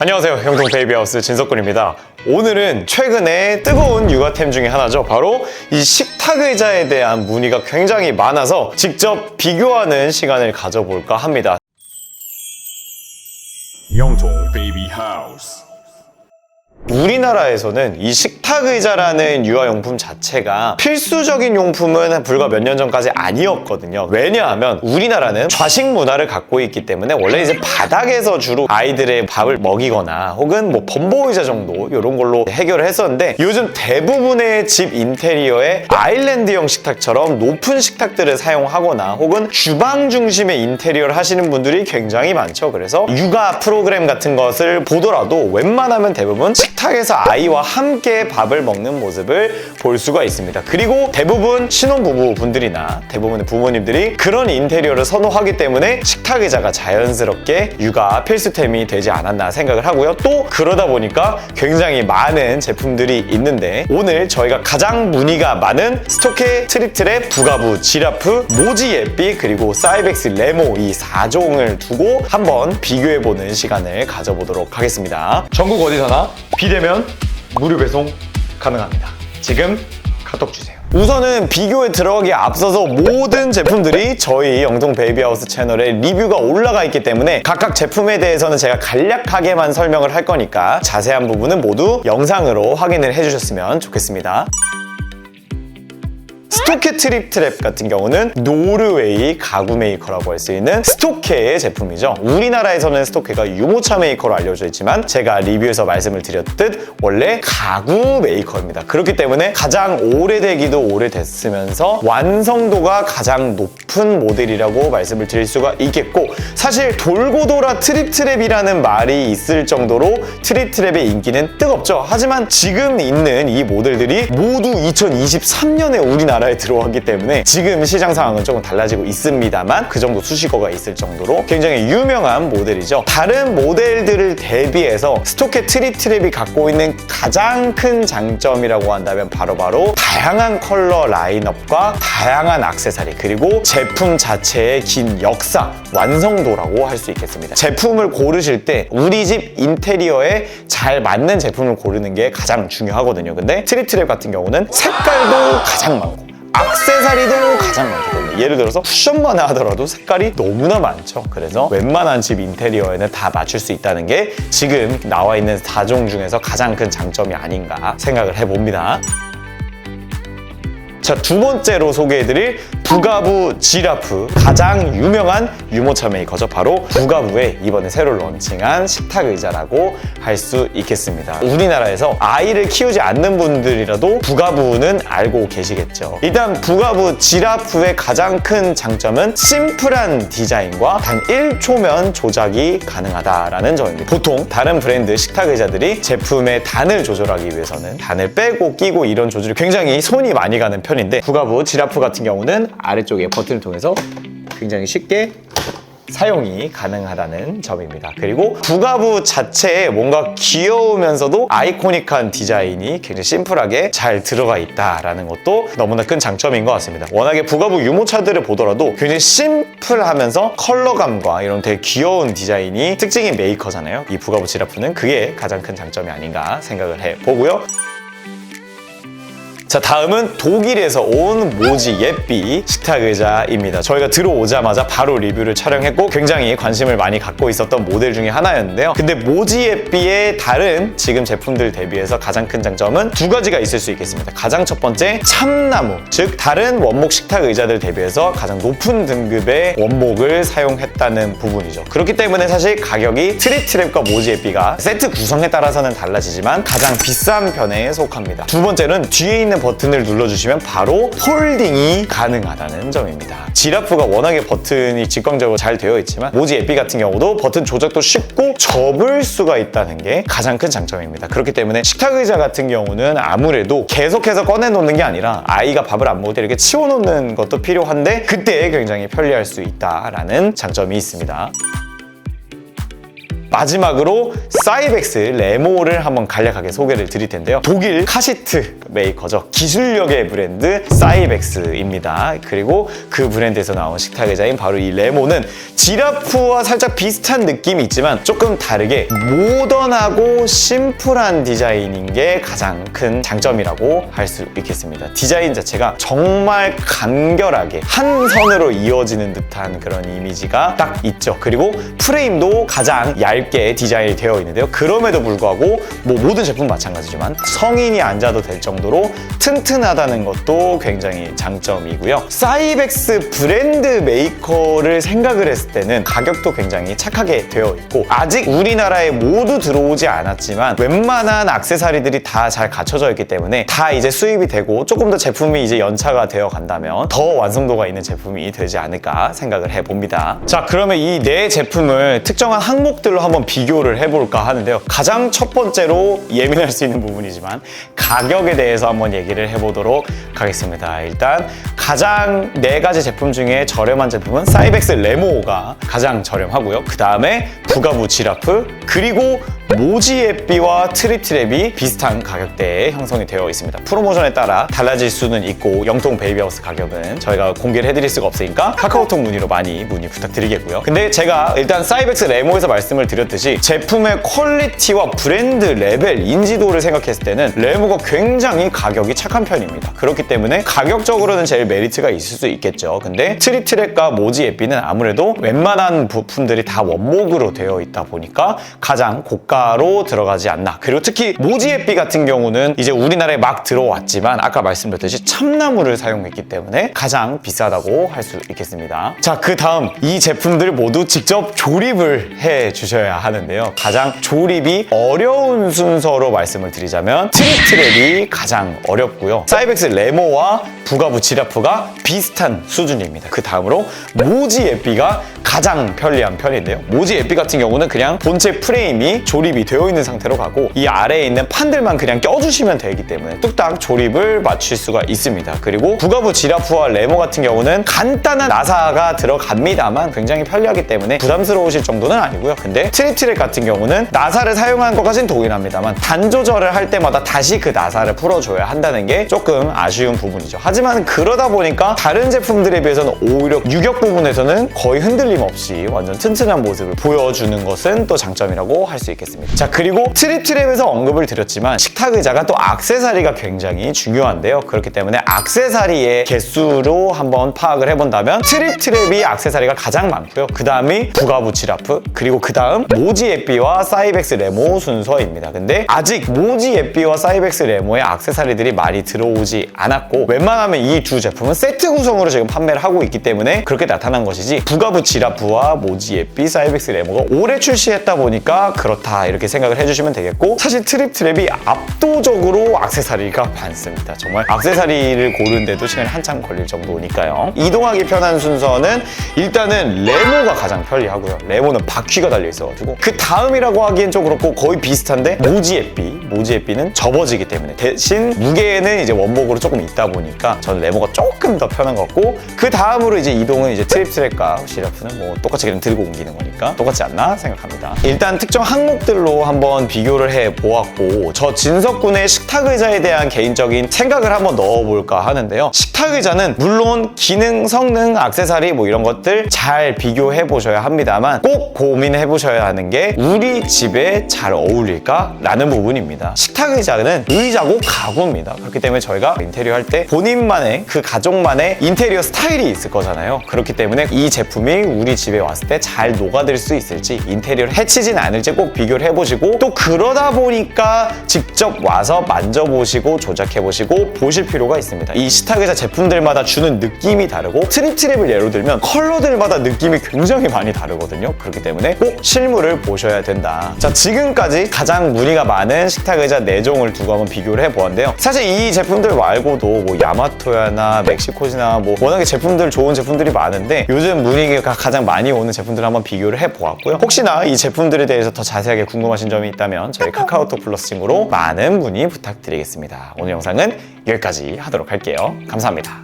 안녕하세요, 형동 베이비하우스 진석군입니다. 오늘은 최근에 뜨거운 육아템 중에 하나죠. 바로 이 식탁 의자에 대한 문의가 굉장히 많아서 직접 비교하는 시간을 가져볼까 합니다. 형동 베이비하우스. 우리나라에서는 이 식탁 의자라는 유아용품 자체가 필수적인 용품은 불과 몇 년 전까지 아니었거든요. 왜냐하면 우리나라는 좌식 문화를 갖고 있기 때문에 원래 이제 바닥에서 주로 아이들의 밥을 먹이거나 혹은 뭐 범보의자 정도 이런 걸로 해결을 했었는데, 요즘 대부분의 집 인테리어에 아일랜드형 식탁처럼 높은 식탁들을 사용하거나 혹은 주방 중심의 인테리어를 하시는 분들이 굉장히 많죠. 그래서 육아 프로그램 같은 것을 보더라도 웬만하면 대부분 식탁에서 아이와 함께 밥을 먹는 모습을 볼 수가 있습니다. 그리고 대부분 신혼부부 분들이나 대부분의 부모님들이 그런 인테리어를 선호하기 때문에 식탁 의자가 자연스럽게 육아 필수템이 되지 않았나 생각을 하고요. 또 그러다 보니까 굉장히 많은 제품들이 있는데, 오늘 저희가 가장 문의가 많은 스토케 트립트랩, 부가부 지라프, 모지 예삐 그리고 사이벡스 레모 이 4종을 두고 한번 비교해보는 시간을 가져보도록 하겠습니다. 전국 어디서나 비대면 무료 배송 가능합니다. 지금 카톡 주세요. 우선은 비교에 들어가기에 앞서서 모든 제품들이 저희 영동 베이비하우스 채널에 리뷰가 올라가 있기 때문에 각각 제품에 대해서는 제가 간략하게만 설명을 할 거니까 자세한 부분은 모두 영상으로 확인을 해주셨으면 좋겠습니다. 스토케 트립트랩 같은 경우는 노르웨이 가구 메이커라고 할 수 있는 스토케의 제품이죠. 우리나라에서는 스토케가 유모차 메이커로 알려져 있지만 제가 리뷰에서 말씀을 드렸듯 원래 가구 메이커입니다. 그렇기 때문에 가장 오래되기도 오래됐으면서 완성도가 가장 높은 모델이라고 말씀을 드릴 수가 있겠고, 사실 돌고 돌아 트립트랩이라는 말이 있을 정도로 트립트랩의 인기는 뜨겁죠. 하지만 지금 있는 이 모델들이 모두 2023년에 우리나라에 들어왔기 때문에 지금 시장 상황은 조금 달라지고 있습니다만 그 정도 수식어가 있을 정도로 굉장히 유명한 모델이죠. 다른 모델들을 대비해서 스토케 트립트랩이 갖고 있는 가장 큰 장점이라고 한다면 바로 다양한 컬러 라인업과 다양한 액세서리, 그리고 제품 자체의 긴 역사, 완성도라고 할 수 있겠습니다. 제품을 고르실 때 우리 집 인테리어에 잘 맞는 제품을 고르는 게 가장 중요하거든요. 근데 트립트랩 같은 경우는 색깔도 가장 많고 액세서리도 가장 많기 때문에, 예를 들어서 쿠션만 하더라도 색깔이 너무나 많죠. 그래서 웬만한 집 인테리어에는 다 맞출 수 있다는 게 지금 나와 있는 4종 중에서 가장 큰 장점이 아닌가 생각을 해봅니다. 자, 두 번째로 소개해드릴 부가부 지라프, 가장 유명한 유모차 메이커죠. 바로 부가부의 이번에 새로 런칭한 식탁 의자라고 할 수 있겠습니다. 우리나라에서 아이를 키우지 않는 분들이라도 부가부는 알고 계시겠죠. 일단 부가부 지라프의 가장 큰 장점은 심플한 디자인과 단 1초면 조작이 가능하다라는 점입니다. 보통 다른 브랜드 식탁 의자들이 제품의 단을 조절하기 위해서는 단을 빼고 끼고 이런 조절이 굉장히 손이 많이 가는 편인데, 부가부 지라프 같은 경우는 아래쪽에 버튼을 통해서 굉장히 쉽게 사용이 가능하다는 점입니다. 그리고 부가부 자체에 뭔가 귀여우면서도 아이코닉한 디자인이 굉장히 심플하게 잘 들어가 있다라는 것도 너무나 큰 장점인 것 같습니다. 워낙에 부가부 유모차들을 보더라도 굉장히 심플하면서 컬러감과 이런 되게 귀여운 디자인이 특징인 메이커잖아요. 이 부가부 지라프는 그게 가장 큰 장점이 아닌가 생각을 해보고요. 자, 다음은 독일에서 온 모지 예삐 식탁 의자입니다. 저희가 들어오자마자 바로 리뷰를 촬영했고 굉장히 관심을 많이 갖고 있었던 모델 중에 하나였는데요. 근데 모지 예삐의 다른 지금 제품들 대비해서 가장 큰 장점은 두 가지가 있을 수 있겠습니다. 가장 첫 번째, 참나무, 즉 다른 원목 식탁 의자들 대비해서 가장 높은 등급의 원목을 사용했다는 부분이죠. 그렇기 때문에 사실 가격이 트립트랩과 모지 예삐가 세트 구성에 따라서는 달라지지만 가장 비싼 편에 속합니다. 두 번째는 뒤에 있는 버튼을 눌러주시면 바로 폴딩이 가능하다는 점입니다. 지라프가 워낙에 버튼이 직관적으로 잘 되어 있지만 모지 예삐 같은 경우도 버튼 조작도 쉽고 접을 수가 있다는 게 가장 큰 장점입니다. 그렇기 때문에 식탁 의자 같은 경우는 아무래도 계속해서 꺼내놓는 게 아니라 아이가 밥을 안 먹을 때 이렇게 치워놓는 것도 필요한데 그때 굉장히 편리할 수 있다라는 장점이 있습니다. 마지막으로 사이벡스 레모를 한번 간략하게 소개를 드릴 텐데요. 독일 카시트 메이커죠. 기술력의 브랜드 사이벡스입니다. 그리고 그 브랜드에서 나온 식탁 의자인 바로 이 레모는 지라프와 살짝 비슷한 느낌이 있지만 조금 다르게 모던하고 심플한 디자인인 게 가장 큰 장점이라고 할 수 있겠습니다. 디자인 자체가 정말 간결하게 한 선으로 이어지는 듯한 그런 이미지가 딱 있죠. 그리고 프레임도 가장 얇게 디자인이 되어 있는데요. 그럼에도 불구하고 모든 제품 마찬가지지만 성인이 앉아도 될 정도로 튼튼하다는 것도 굉장히 장점이고요. 사이벡스 브랜드 메이커를 생각을 했을 때는 가격도 굉장히 착하게 되어 있고 아직 우리나라에 모두 들어오지 않았지만 웬만한 액세서리들이 다 잘 갖춰져 있기 때문에 다 이제 수입이 되고 조금 더 제품이 이제 연차가 되어 간다면 더 완성도가 있는 제품이 되지 않을까 생각을 해봅니다. 자, 그러면 이 네 제품을 특정한 항목들로 한번 비교를 해볼까 하는데요. 가장 첫 번째로 예민할 수 있는 부분이지만 가격에 대해서 한번 얘기를 해보도록 하겠습니다. 일단 가장 네 가지 제품 중에 저렴한 제품은 사이벡스 레모가 가장 저렴하고요. 그 다음에 부가부 지라프, 그리고 모지에삐와 트립트랩이 비슷한 가격대에 형성이 되어 있습니다. 프로모션에 따라 달라질 수는 있고 영통 베이비하우스 가격은 저희가 공개를 해드릴 수가 없으니까 카카오톡 문의로 많이 문의 부탁드리겠고요. 근데 제가 일단 사이벡스 레모에서 말씀을 드렸듯이 제품의 퀄리티와 브랜드 레벨, 인지도를 생각했을 때는 레모가 굉장히 가격이 착한 편입니다. 그렇기 때문에 가격적으로는 제일 메리트가 있을 수 있겠죠. 근데 트립트랩과 모지에삐는 아무래도 웬만한 부품들이 다 원목으로 되어 있다 보니까 가장 고가로 들어가지 않나. 그리고 특히 모지에삐 같은 경우는 이제 우리나라에 막 들어왔지만 아까 말씀드렸듯이 참나무를 사용했기 때문에 가장 비싸다고 할 수 있겠습니다. 자, 그 다음 이 제품들 모두 직접 조립을 해 주셔야 하는데요. 가장 조립이 어려운 순서로 말씀을 드리자면 트립트랩이 가장 어렵고요. 사이벡스 레모와 부가부 지라프가 비슷한 수준입니다. 그 다음으로 모지에삐가 가장 편리한 편인데요. 모지에삐 같은 경우는 그냥 본체 프레임이 조립이 되어 있는 상태로 가고 이 아래에 있는 판들만 그냥 껴주시면 되기 때문에 뚝딱 조립을 맞출 수가 있습니다. 그리고 부가부 지라프와 레모 같은 경우는 간단한 나사가 들어갑니다만 굉장히 편리하기 때문에 부담스러우실 정도는 아니고요. 근데 트립트랩 같은 경우는 나사를 사용하는 것까지는 동일합니다만 단 조절을 할 때마다 다시 그 나사를 풀어줘야 한다는 게 조금 아쉬운 부분이죠. 하지만 그러다 보니까 다른 제품들에 비해서는 오히려 유격 부분에서는 거의 흔들림 없이 완전 튼튼한 모습을 보여주는 것은 또 장점이라고 할 수 있겠습니다. 자, 그리고 트립트랩에서 언급을 드렸지만 식탁 의자가 또 액세서리가 굉장히 중요한데요. 그렇기 때문에 액세서리의 개수로 한번 파악을 해본다면 트립트랩이 액세서리가 가장 많고요. 그 다음이 부가부 지라프, 그리고 그 다음 모지에삐와 사이벡스 레모 순서입니다. 근데 아직 모지에삐와 사이벡스 레모의 액세서리들이 많이 들어오지 않았고 웬만하면 이 두 제품은 세트 구성으로 지금 판매를 하고 있기 때문에 그렇게 나타난 것이지 부가부 지라프와 모지에삐, 사이벡스 레모가 올해 출시했다 보니까 그렇다 이렇게 생각을 해주시면 되겠고 사실 트립트랩이 압도적으로 액세서리가 많습니다. 정말 액세서리를 고르는데도 시간이 한참 걸릴 정도니까요. 이동하기 편한 순서는 일단은 레모가 가장 편리하고요. 레모는 바퀴가 달려 있어가지고 그 다음이라고 하기엔 좀 그렇고 거의 비슷한데 모지에삐는 접어지기 때문에 대신 무게는 이제 원목으로 조금 있다 보니까 전 레모가 조금 더 편한 것 같고 그 다음으로 이제 이동은 이제 트립트랩과 지라프는 뭐 똑같이 그냥 들고 옮기는 거니까 똑같지 않나 생각합니다. 일단 특정 항목들로 한번 비교를 해보았고 저 진석군의 식탁 의자에 대한 개인적인 생각을 한번 넣어볼까 하는데요. 식탁 의자는 물론 기능, 성능, 액세서리 뭐 이런 것들 잘 비교해 보셔야 합니다만 꼭 고민해 보셔야 하는 게 우리 집에 잘 어울릴까? 라는 부분입니다. 식탁 의자는 의자고 가구입니다. 그렇기 때문에 저희가 인테리어 할 때 본인만의 그 가족만의 인테리어 스타일이 있을 거잖아요. 그렇기 때문에 이 제품이 우리 집에 왔을 때 잘 녹아들 수 있을지 인테리어를 해치진 않을지 꼭 비교를 해보시고 또 그러다 보니까 직접 와서 만져보시고 조작해보시고 보실 필요가 있습니다. 이 식탁 의자 제품들마다 주는 느낌이 다르고 트립트랩을 예로 들면 컬러들마다 느낌이 굉장히 많이 다르거든요. 그렇기 때문에 꼭 실물을 보셔야 된다. 자, 지금까지 가장 문의가 많은 식탁 의자 4종을 두고 한번 비교를 해보았는데요. 사실 이 제품들 말고도 뭐 야마토야나 멕시코지나 뭐 워낙에 제품들 좋은 제품들이 많은데 요즘 문의가 가장 많이 오는 제품들을 한번 비교를 해보았고요. 혹시나 이 제품들에 대해서 더 자세하게 궁금하신 점이 있다면 저희 카카오톡 플러스 친구로 많은 문의 부탁드리겠습니다. 오늘 영상은 여기까지 하도록 할게요. 감사합니다.